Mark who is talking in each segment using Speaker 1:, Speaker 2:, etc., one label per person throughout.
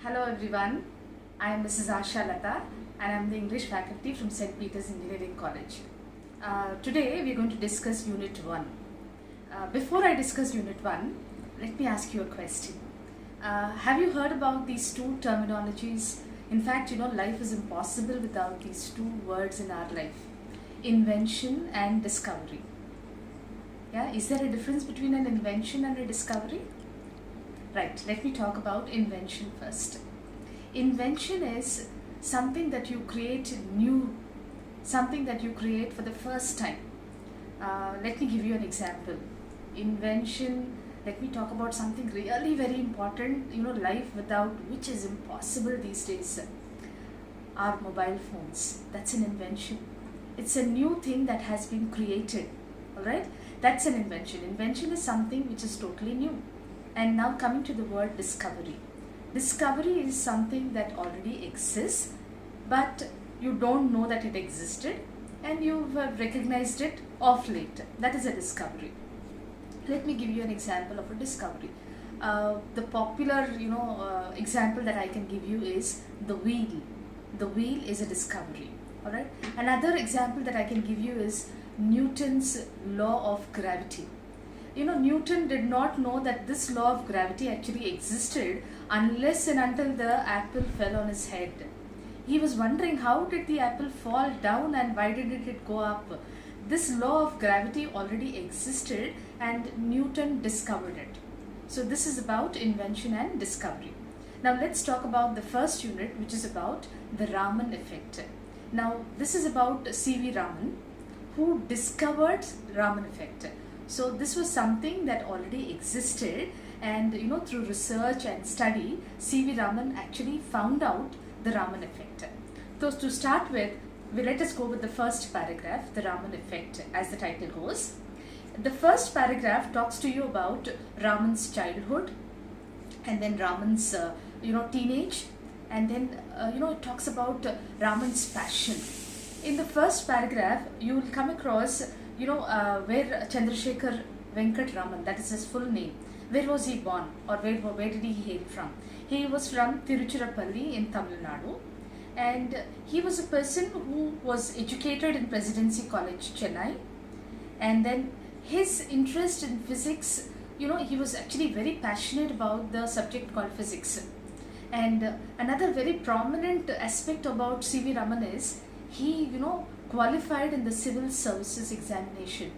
Speaker 1: Hello everyone, I am Mrs. Asha Lata and I am the English faculty from St. Peter's Engineering College. Today we are going to discuss Unit 1. Before I discuss Unit 1, let me ask you a question. Have you heard about these two terminologies? In fact, life is impossible without these two words in our life. Invention and discovery. Yeah, is there a difference between an invention and a discovery? Right, let me talk about invention first. Invention is something that you create new, something that you create for the first time. Let me give you an example. Invention, let me talk about something really very important, life without which is impossible these days. Our mobile phones, that's an invention. It's a new thing that has been created, alright? That's an invention. Invention is something which is totally new. And now coming to the word discovery. Discovery is something that already exists, but you don't know that it existed and you've recognized it of late. That is a discovery. Let me give you an example of a discovery. The popular, example that I can give you is the wheel. The wheel is a discovery. All right. Another example that I can give you is Newton's law of gravity. Newton did not know that this law of gravity actually existed unless and until the apple fell on his head. He was wondering, how did the apple fall down and why didn't it go up? This law of gravity already existed and Newton discovered it. So this is about invention and discovery. Now let's talk about the first unit, which is about the Raman effect. Now this is about C.V. Raman, who discovered Raman effect. So this was something that already existed, and through research and study, C.V. Raman actually found out the Raman effect. So to start with, let us go with the first paragraph, the Raman effect, as the title goes. The first paragraph talks to you about Raman's childhood, and then Raman's teenage, and then it talks about Raman's passion. In the first paragraph, you will come across where Chandrasekhar Venkat Raman, that is his full name, where was he born, or where did he hail from? He was from Tiruchirappalli in Tamil Nadu, and he was a person who was educated in Presidency College, Chennai, and then his interest in physics, he was actually very passionate about the subject called physics. And another very prominent aspect about C.V. Raman is he, qualified in the civil services examination.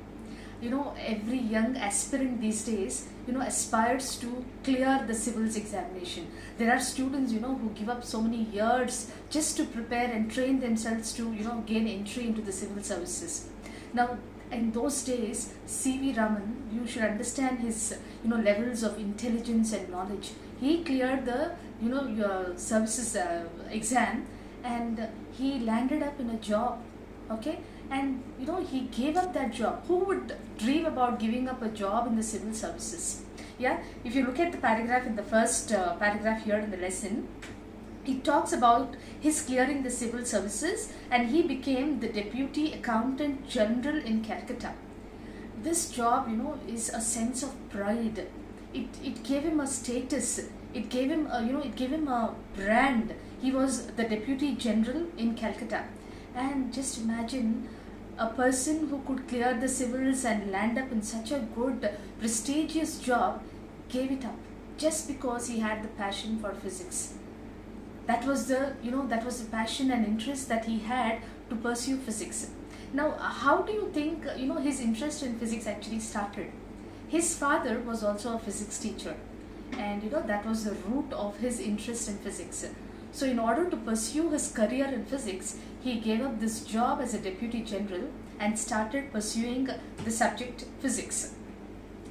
Speaker 1: Every young aspirant these days, aspires to clear the civils examination. There are students, who give up so many years just to prepare and train themselves to, gain entry into the civil services. Now, in those days, C.V. Raman, you should understand his, levels of intelligence and knowledge. He cleared the, your services exam, and he landed up in a job. Okay, and he gave up that job. Who would dream about giving up a job in the civil services? Yeah, if you look at the paragraph in the first paragraph here in the lesson, it talks about his clearing the civil services, and he became the Deputy Accountant General in Calcutta. This job, is a sense of pride. It gave him a status. It gave him a brand. He was the Deputy General in Calcutta. And just imagine a person who could clear the civils and land up in such a good, prestigious job, gave it up just because he had the passion for physics. That was the, that was the passion and interest that he had to pursue physics. Now, how do you think, his interest in physics actually started? His father was also a physics teacher, and that was the root of his interest in physics. So in order to pursue his career in physics, he gave up this job as a Deputy General and started pursuing the subject physics.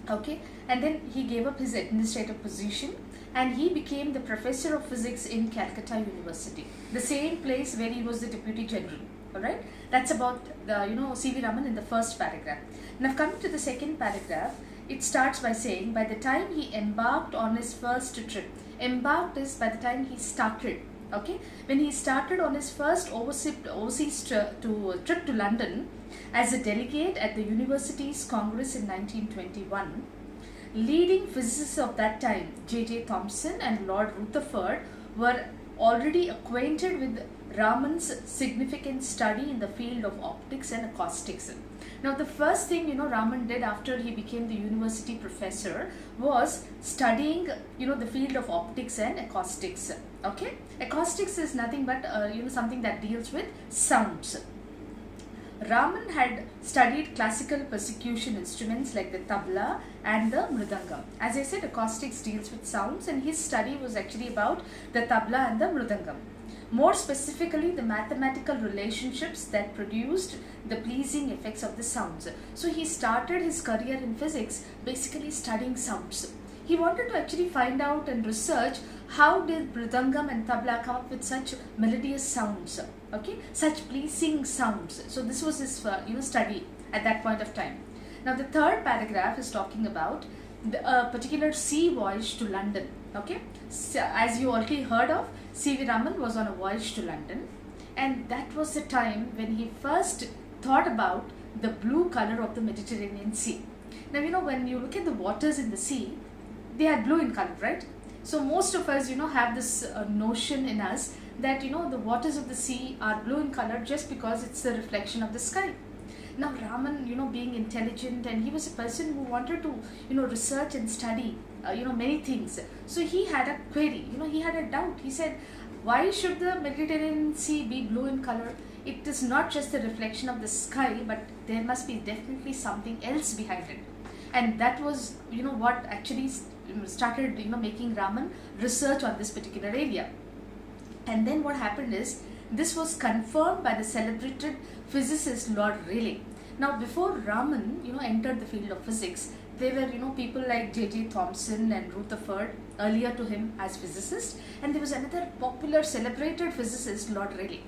Speaker 1: Okay, and then he gave up his administrative position and he became the Professor of Physics in Calcutta University, the same place where he was the Deputy General. Alright, that's about the C.V. Raman in the first paragraph. Now coming to the second paragraph, it starts by saying, by the time he embarked on his first trip, embarked is by the time he started. Okay, when he started on his first overseas trip to London as a delegate at the University's Congress in 1921, leading physicists of that time, J.J. Thomson and Lord Rutherford, were already acquainted with Raman's significant study in the field of optics and acoustics. Now, the first thing Raman did after he became the university professor was studying the field of optics and acoustics. Okay, acoustics is nothing but something that deals with sounds. Raman had studied classical percussion instruments like the tabla and the mridangam. As I said, acoustics deals with sounds, and his study was actually about the tabla and the mridangam. More specifically, the mathematical relationships that produced the pleasing effects of the sounds. So he started his career in physics basically studying sounds. He wanted to actually find out and research how did mridangam and tabla come up with such melodious sounds, okay, such pleasing sounds. So this was his study at that point of time. Now the third paragraph is talking about a particular sea voyage to London. Okay, so, as you already heard of, C.V. Raman was on a voyage to London, and that was the time when he first thought about the blue color of the Mediterranean Sea. Now when you look at the waters in the sea, they are blue in color, right? So most of us have this notion in us that the waters of the sea are blue in color just because it's the reflection of the sky. Now Raman, being intelligent, and he was a person who wanted to research and study many things. So he had a query, he had a doubt. He said, why should the Mediterranean Sea be blue in color? It is not just the reflection of the sky, but there must be definitely something else behind it. And that was what actually started making Raman research on this particular area. And then what happened is, this was confirmed by the celebrated physicist Lord Rayleigh. Now before Raman entered the field of physics, there were people like J.J. Thomson and Rutherford earlier to him as physicists, and there was another popular celebrated physicist, Lord Rayleigh.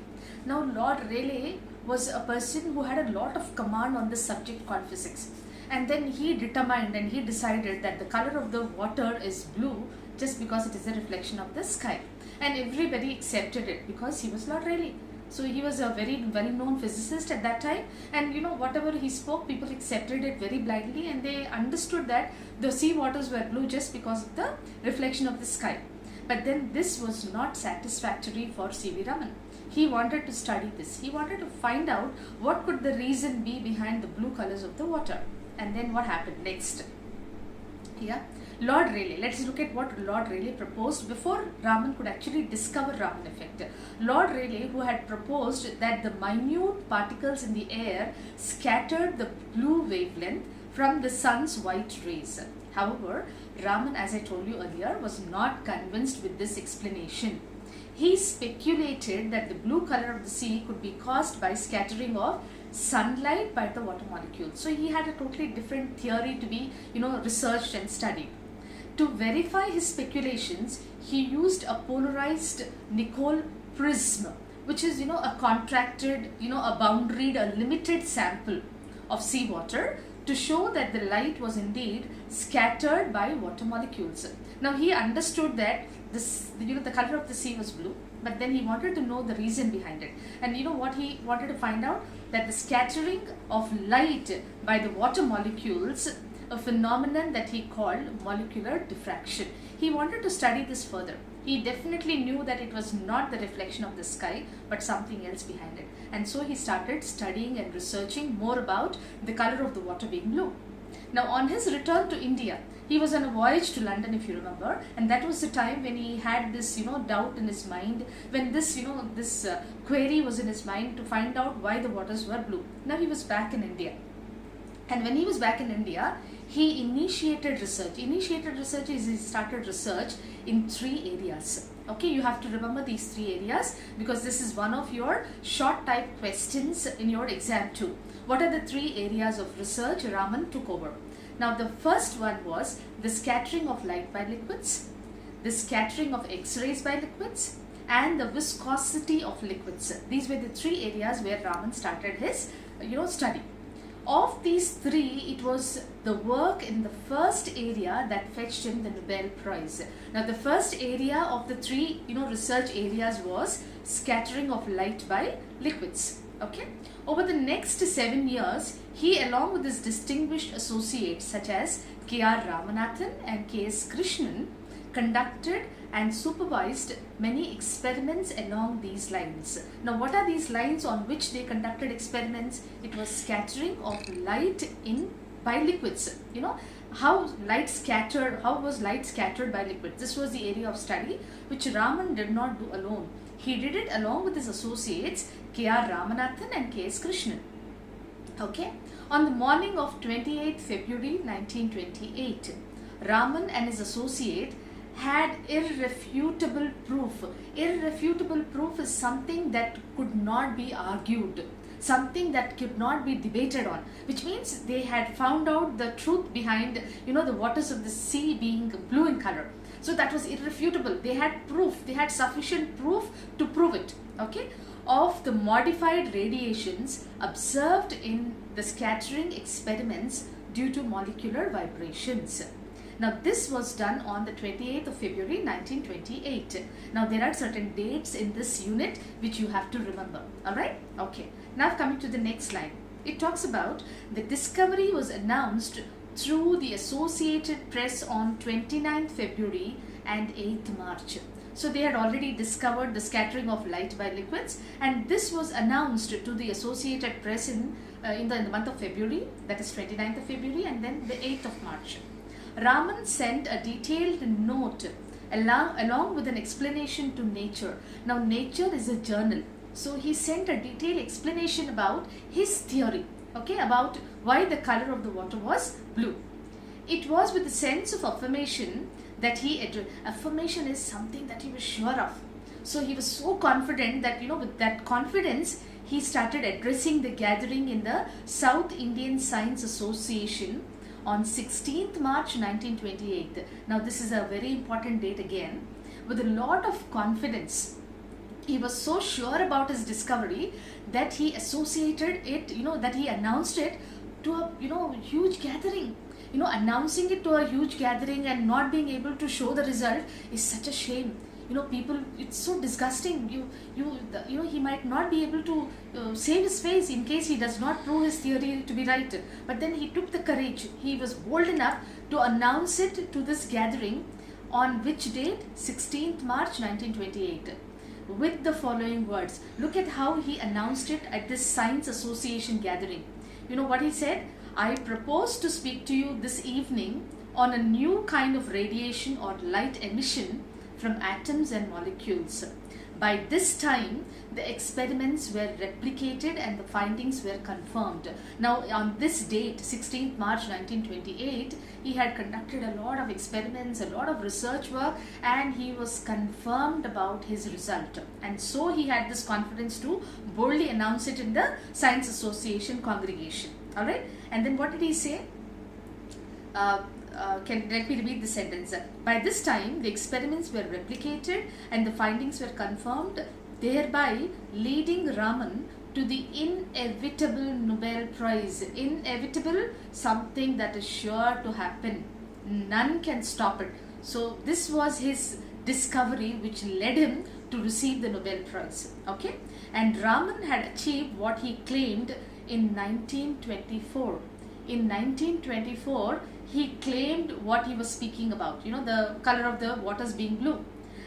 Speaker 1: Now Lord Rayleigh was a person who had a lot of command on this subject called physics, and then he determined and he decided that the color of the water is blue just because it is a reflection of the sky, and everybody accepted it because he was Lord Rayleigh. So he was a very well-known physicist at that time, and whatever he spoke, people accepted it very blindly, and they understood that the sea waters were blue just because of the reflection of the sky. But then this was not satisfactory for C.V. Raman. He wanted to study this. He wanted to find out what could the reason be behind the blue colors of the water. And then what happened next? Yeah, Lord Rayleigh. Let's look at what Lord Rayleigh proposed before Raman could actually discover Raman effect. Lord Rayleigh, who had proposed that the minute particles in the air scattered the blue wavelength from the sun's white rays. However, Raman, as I told you earlier, was not convinced with this explanation. He speculated that the blue color of the sea could be caused by scattering of sunlight by the water molecules. So he had a totally different theory to be researched and studied. To verify his speculations, he used a polarized Nicol prism, which is a contracted, a boundaried, a limited sample of seawater, to show that the light was indeed scattered by water molecules. Now he understood that this, the color of the sea was blue, but then he wanted to know the reason behind it. And what he wanted to find out? That the scattering of light by the water molecules, a phenomenon that he called molecular diffraction. He wanted to study this further. He definitely knew that it was not the reflection of the sky, but something else behind it. And so he started studying and researching more about the color of the water being blue. Now on his return to India, he was on a voyage to London, if you remember, and that was the time when he had this doubt in his mind, when this query was in his mind to find out why the waters were blue. Now he was back in India, and when he was back in India, he initiated research. Initiated research is he started research in 3 areas. Okay, you have to remember these 3 areas because this is one of your short type questions in your exam too. What are the 3 areas of research Raman took over? Now the first one was the scattering of light by liquids, the scattering of X-rays by liquids, and the viscosity of liquids. These were the 3 areas where Raman started his study. Of these 3, it was the work in the first area that fetched him the Nobel Prize. Now the first area of the 3 research areas was scattering of light by liquids. Okay. Over the next 7 years, he, along with his distinguished associates such as K.R. Ramanathan and K.S. Krishnan, conducted and supervised many experiments along these lines. Now, what are these lines on which they conducted experiments? It was scattering of light by liquids. You know, how was light scattered by liquids. This was the area of study which Raman did not do alone. He did it along with his associates K.R. Ramanathan and K.S. Krishnan. Okay. On the morning of 28th February 1928, Raman and his associate had irrefutable proof. Irrefutable proof is something that could not be argued, something that could not be debated on, which means they had found out the truth behind, the waters of the sea being blue in color. So that was irrefutable. They had proof, they had sufficient proof to prove it, okay, of the modified radiations observed in the scattering experiments due to molecular vibrations. Now, this was done on the 28th of February 1928. Now, there are certain dates in this unit which you have to remember. Alright? Okay. Now, coming to the next line. It talks about the discovery was announced through the Associated Press on 29th February and 8th March. So, they had already discovered the scattering of light by liquids, and this was announced to the Associated Press in the month of February, that is 29th of February, and then the 8th of March. Raman sent a detailed note along with an explanation to Nature. Now, Nature is a journal. So, he sent a detailed explanation about his theory, okay, about why the color of the water was blue. It was with a sense of affirmation that affirmation is something that he was sure of. So, he was so confident that, with that confidence, he started addressing the gathering in the South Indian Science Association on 16th March 1928. Now, this is a very important date again. With a lot of confidence, he was so sure about his discovery that he associated it, that he announced it to a, huge gathering. Announcing it to a huge gathering and not being able to show the result is such a shame. People, it's so disgusting. He might not be able to save his face in case he does not prove his theory to be right. But then he took the courage. He was bold enough to announce it to this gathering on which date? 16th March 1928. With the following words. Look at how he announced it at this Science Association gathering. You know what he said? I propose to speak to you this evening on a new kind of radiation or light emission from atoms and molecules. By this time, the experiments were replicated and the findings were confirmed. Now, on this date, 16th March 1928, he had conducted a lot of experiments, a lot of research work, and he was confirmed about his result. And so he had this confidence to boldly announce it in the Science Association congregation. Alright? And then what did he say? Let me repeat the sentence. By this time, the experiments were replicated and the findings were confirmed, thereby leading Raman to the inevitable Nobel Prize. Inevitable, something that is sure to happen. None can stop it. So, this was his discovery which led him to receive the Nobel Prize. Okay? And Raman had achieved what he claimed in 1924. In 1924, he claimed what he was speaking about, the color of the waters being blue.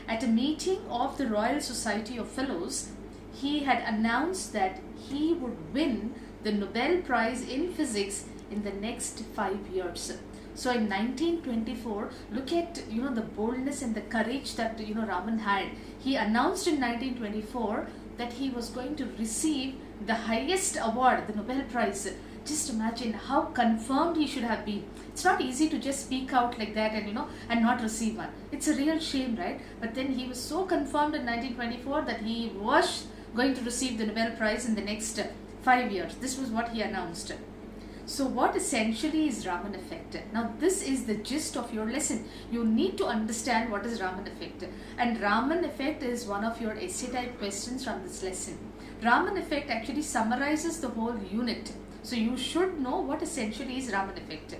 Speaker 1: At a meeting of the Royal Society of Fellows, he had announced that he would win the Nobel Prize in Physics in the next 5 years. So in 1924, look at, the boldness and the courage that, Raman had. He announced in 1924 that he was going to receive the highest award, the Nobel Prize. Just imagine how confirmed he should have been. It's not easy to just speak out like that and and not receive one. It's a real shame, right? But then he was so confirmed in 1924 that he was going to receive the Nobel Prize in the next 5 years. This was what he announced. So what essentially is Raman effect? Now this is the gist of your lesson. You need to understand what is Raman effect. And Raman effect is one of your essay type questions from this lesson. Raman effect actually summarizes the whole unit. So you should know what essentially is Raman effect.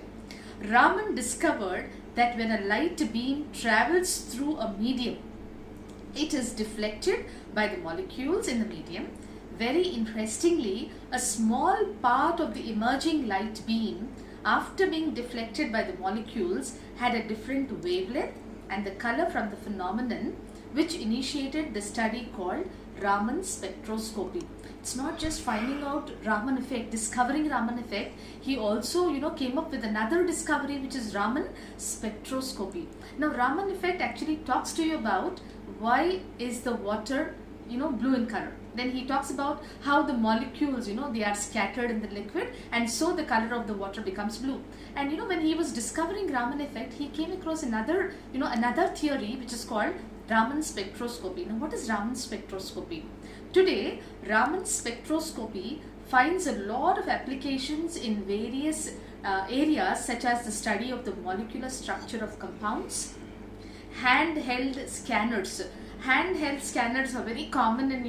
Speaker 1: Raman discovered that when a light beam travels through a medium, it is deflected by the molecules in the medium. Very interestingly, a small part of the emerging light beam, after being deflected by the molecules, had a different wavelength and the color from the phenomenon which initiated the study called Raman spectroscopy. It's not just finding out Raman effect, discovering Raman effect. He also, came up with another discovery, which is Raman spectroscopy. Now, Raman effect actually talks to you about why is the water, blue in color. Then he talks about how the molecules, they are scattered in the liquid, and so the color of the water becomes blue. And when he was discovering Raman effect, he came across another theory which is called Raman spectroscopy. Now, what is Raman spectroscopy? Today, Raman spectroscopy finds a lot of applications in various areas, such as the study of the molecular structure of compounds. Handheld scanners. Handheld scanners are very common in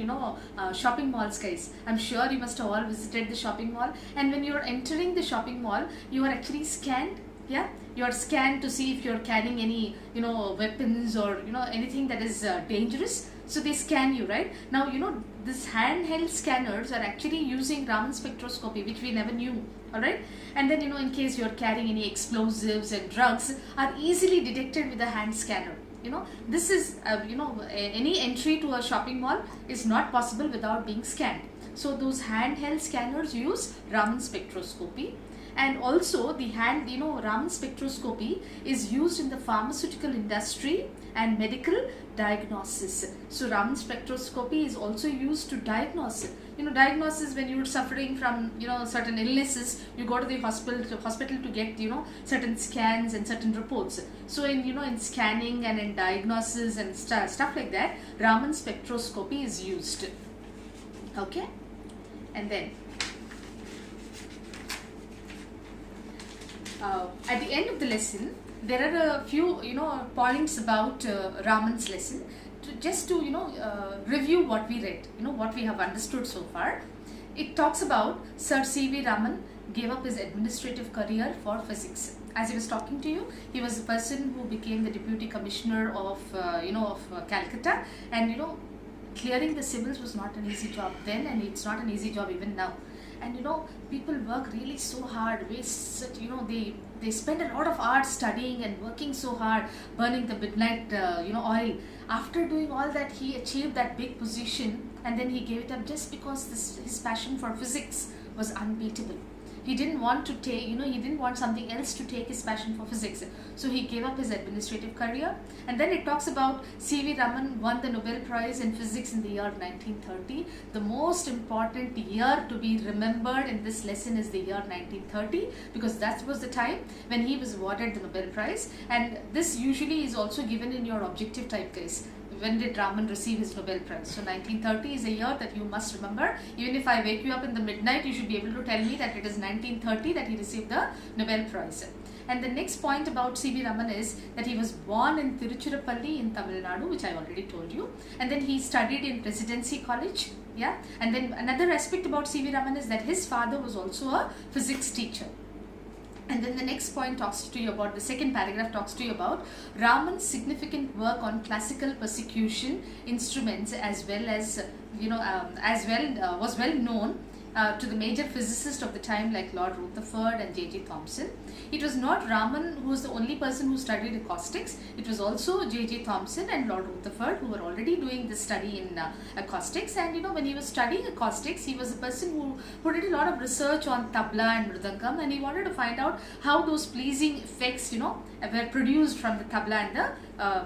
Speaker 1: shopping malls, guys. I'm sure you must have all visited the shopping mall, and when you're entering the shopping mall, you are actually scanned. Yeah, you are scanned to see if you're carrying any weapons or anything that is dangerous. So they scan you, right? Now this handheld scanners are actually using Raman spectroscopy, which we never knew. Alright, and then in case you're carrying any explosives and drugs, are easily detected with a hand scanner. This is any entry to a shopping mall is not possible without being scanned. So those handheld scanners use Raman spectroscopy. And also the Raman spectroscopy is used in the pharmaceutical industry and medical diagnosis. So Raman spectroscopy is also used to diagnose. Diagnosis when you're suffering from certain illnesses, you go to the hospital to get certain scans and certain reports. So in scanning and in diagnosis and stuff like that, Raman spectroscopy is used. Okay, and then at the end of the lesson, there are a few points about Raman's lesson, just to review what we read, what we have understood so far. It talks about Sir C.V. Raman gave up his administrative career for physics. As he was talking to you, he was the person who became the deputy commissioner of Calcutta, and clearing the civils was not an easy job then, and it's not an easy job even now. And people work really so hard, they spend a lot of hours studying and working so hard, burning the midnight oil. After doing all that, he achieved that big position, and then he gave it up just because his passion for physics was unbeatable. He didn't want to take, he didn't want something else to take his passion for physics. So he gave up his administrative career. And then it talks about C.V. Raman won the Nobel Prize in Physics in the year 1930. The most important year to be remembered in this lesson is the year 1930, because that was the time when he was awarded the Nobel Prize. And this usually is also given in your objective type case. When did Raman receive his Nobel Prize? So 1930 is a year that you must remember. Even if I wake you up in the midnight, you should be able to tell me that it is 1930 that he received the Nobel Prize. And the next point about C.V. Raman is that he was born in Tiruchirappalli in Tamil Nadu, which I already told you. And then he studied in Presidency College. Yeah. And then another aspect about C.V. Raman is that his father was also a physics teacher. And then the next point talks to you about, the second paragraph talks to you about Raman's significant work on classical persecution instruments, as well as, was well known to the major physicists of the time like Lord Rutherford and J.J. Thomson. It was not Raman who was the only person who studied acoustics. It was also J.J. Thomson and Lord Rutherford who were already doing this study in acoustics. And when he was studying acoustics, he was a person who did a lot of research on tabla and mridangam, and he wanted to find out how those pleasing effects were produced from the tabla and the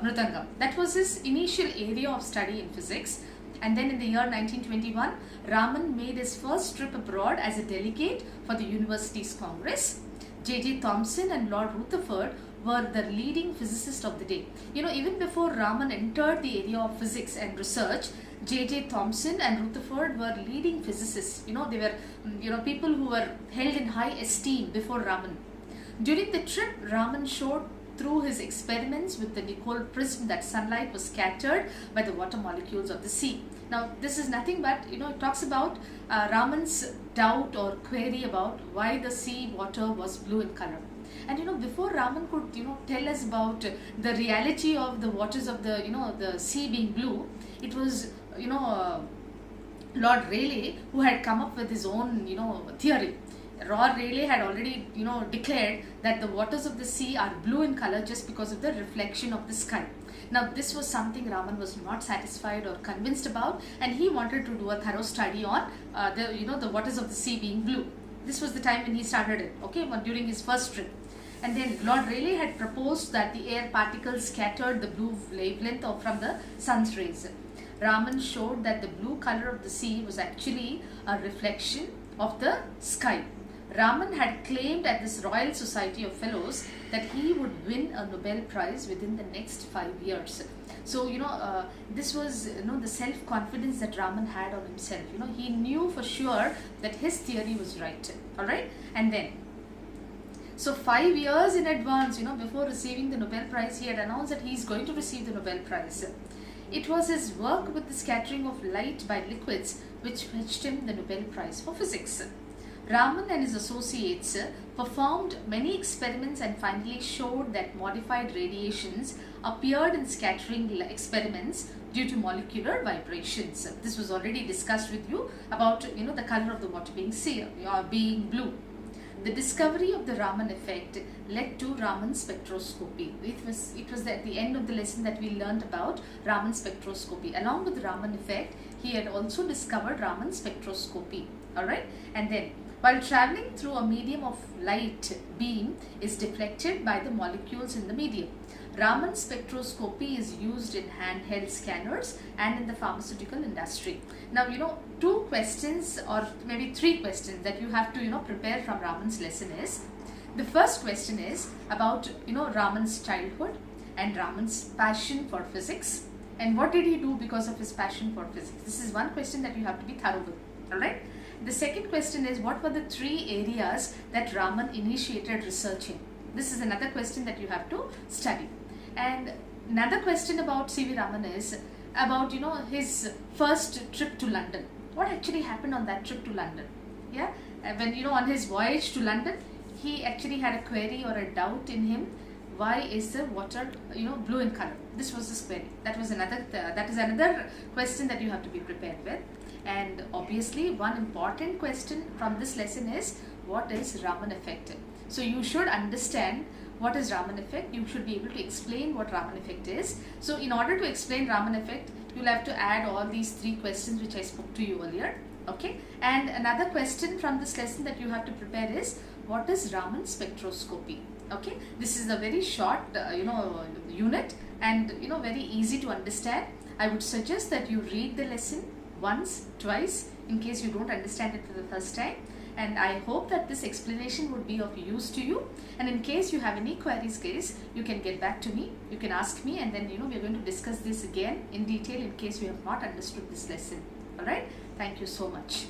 Speaker 1: mridangam. That was his initial area of study in physics. And then in the year 1921, Raman made his first trip abroad as a delegate for the University's Congress. J.J. Thomson and Lord Rutherford were the leading physicists of the day. Even before Raman entered the area of physics and research, J.J. Thomson and Rutherford were leading physicists. They were, people who were held in high esteem before Raman. During the trip, Raman showed through his experiments with the Nicol prism that sunlight was scattered by the water molecules of the sea. Now, this is nothing but, it talks about Raman's doubt or query about why the sea water was blue in color. And before Raman could, tell us about the reality of the waters of the, the sea being blue, it was, Lord Rayleigh who had come up with his own, theory. Lord Rayleigh had already, declared that the waters of the sea are blue in color just because of the reflection of the sky. Now, this was something Raman was not satisfied or convinced about, and he wanted to do a thorough study on the waters of the sea being blue. This was the time when he started it, okay, during his first trip. And then Lord Rayleigh had proposed that the air particles scattered the blue wavelength from the sun's rays. Raman showed that the blue color of the sea was actually a reflection of the sky. Raman had claimed at this Royal Society of Fellows that he would win a Nobel Prize within the next 5 years. So, this was, the self-confidence that Raman had on himself. He knew for sure that his theory was right. Alright? And then, so 5 years in advance, before receiving the Nobel Prize, he had announced that he is going to receive the Nobel Prize. It was his work with the scattering of light by liquids which fetched him the Nobel Prize for Physics. Raman and his associates performed many experiments and finally showed that modified radiations appeared in scattering experiments due to molecular vibrations. This was already discussed with you about the color of the water being blue. The discovery of the Raman effect led to Raman spectroscopy. It was at the end of the lesson that we learned about Raman spectroscopy. Along with the Raman effect, he had also discovered Raman spectroscopy. Alright, and then while traveling through a medium of light beam is deflected by the molecules in the medium. Raman spectroscopy is used in handheld scanners and in the pharmaceutical industry. Now, 2 questions or maybe 3 questions that you have to, prepare from Raman's lesson is, the first question is about, Raman's childhood and Raman's passion for physics, and what did he do because of his passion for physics. This is one question that you have to be thorough with, alright. The second question is, what were the 3 areas that Raman initiated research in? This is another question that you have to study. And another question about C.V. Raman is about, his first trip to London. What actually happened on that trip to London? Yeah, when, on his voyage to London, he actually had a query or a doubt in him. Why is the water, blue in color? This was his query. That is another question that you have to be prepared with. And obviously, one important question from this lesson is, what is Raman effect? So you should understand what is Raman effect. You should be able to explain what Raman effect is. So in order to explain Raman effect, you will have to add all these 3 questions which I spoke to you earlier. Okay. And another question from this lesson that you have to prepare is, what is Raman spectroscopy? Okay. This is a very short, unit and, very easy to understand. I would suggest that you read the lesson once, twice, in case you don't understand it for the first time. And I hope that this explanation would be of use to you. And in case you have any queries, guys, you can get back to me. You can ask me, and then, we're going to discuss this again in detail in case you have not understood this lesson. Alright? Thank you so much.